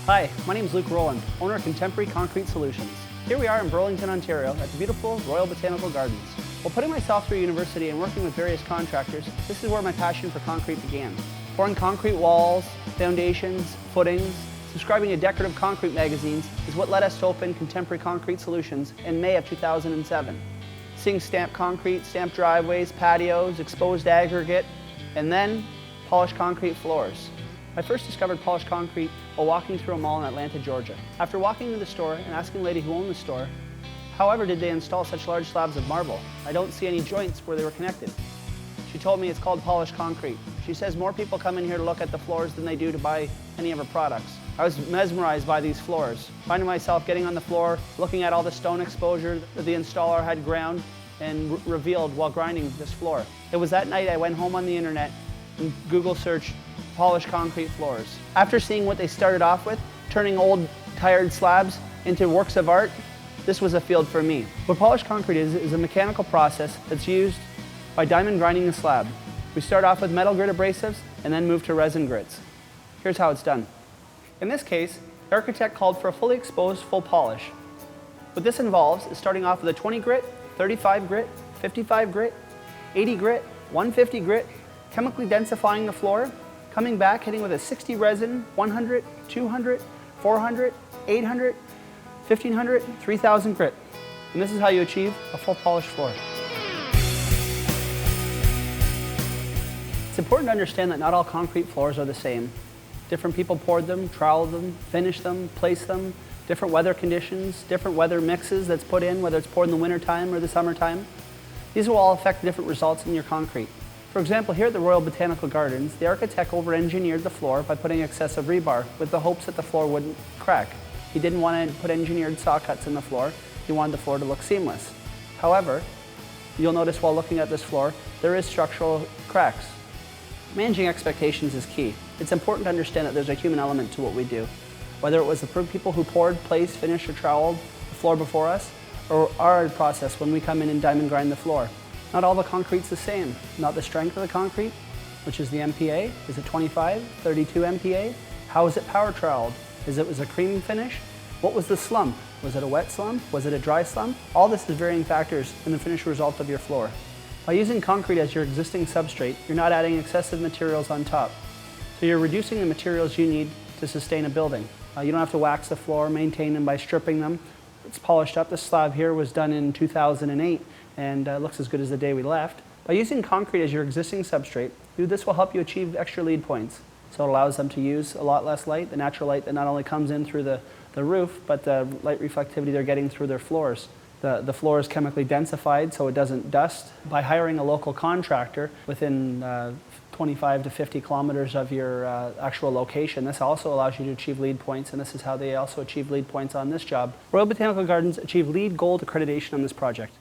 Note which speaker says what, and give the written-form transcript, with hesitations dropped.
Speaker 1: Hi, my name is Luke Rowland, owner of Contemporary Concrete Solutions. Here we are in Burlington, Ontario at the beautiful Royal Botanical Gardens. While putting myself through university and working with various contractors, this is where my passion for concrete began. Pouring concrete walls, foundations, footings, subscribing to decorative concrete magazines is what led us to open Contemporary Concrete Solutions in May of 2007. Seeing stamped concrete, stamped driveways, patios, exposed aggregate, and then polished concrete floors. I first discovered polished concrete while walking through a mall in Atlanta, Georgia. After walking into the store and asking the lady who owned the store, however did they install such large slabs of marble? I don't see any joints where they were connected. She told me it's called polished concrete. She says more people come in here to look at the floors than they do to buy any of her products. I was mesmerized by these floors, finding myself getting on the floor, looking at all the stone exposure that the installer had ground and revealed while grinding this floor. It was that night I went home on the internet and Google searched polished concrete floors. After seeing what they started off with, turning old tired slabs into works of art, this was a field for me. What polished concrete is a mechanical process that's used by diamond grinding the slab. We start off with metal grit abrasives and then move to resin grits. Here's how it's done. In this case, the architect called for a fully exposed full polish. What this involves is starting off with a 20 grit, 35 grit, 55 grit, 80 grit, 150 grit, chemically densifying the floor, coming back, hitting with a 60 resin, 100, 200, 400, 800, 1500, 3000 grit. And this is how you achieve a full polished floor. It's important to understand that not all concrete floors are the same. Different people poured them, troweled them, finished them, placed them, different weather conditions, different weather mixes that's put in, whether it's poured in the wintertime or the summertime. These will all affect different results in your concrete. For example, here at the Royal Botanical Gardens, the architect over-engineered the floor by putting excessive rebar with the hopes that the floor wouldn't crack. He didn't want to put engineered saw cuts in the floor. He wanted the floor to look seamless. However, you'll notice while looking at this floor, there is structural cracks. Managing expectations is key. It's important to understand that there's a human element to what we do. Whether it was the people who poured, placed, finished, or troweled the floor before us, or our process when we come in and diamond grind the floor. Not all the concrete's the same. Not the strength of the concrete, which is the MPa. Is it 25, 32 MPa? How is it power troweled? Was it a cream finish? What was the slump? Was it a wet slump? Was it a dry slump? All this is varying factors in the finished result of your floor. By using concrete as your existing substrate, you're not adding excessive materials on top. So you're reducing the materials you need to sustain a building. You don't have to wax the floor, maintain them by stripping them. It's polished up. This slab here was done in 2008 and looks as good as the day we left. By using concrete as your existing substrate, this will help you achieve extra lead points. So it allows them to use a lot less light, the natural light that not only comes in through the roof, but the light reflectivity they're getting through their floors. The floor is chemically densified so it doesn't dust. By hiring a local contractor within 25 to 50 kilometers of your actual location, this also allows you to achieve lead points, and this is how they also achieve lead points on this job. Royal Botanical Gardens achieved LEED Gold accreditation on this project.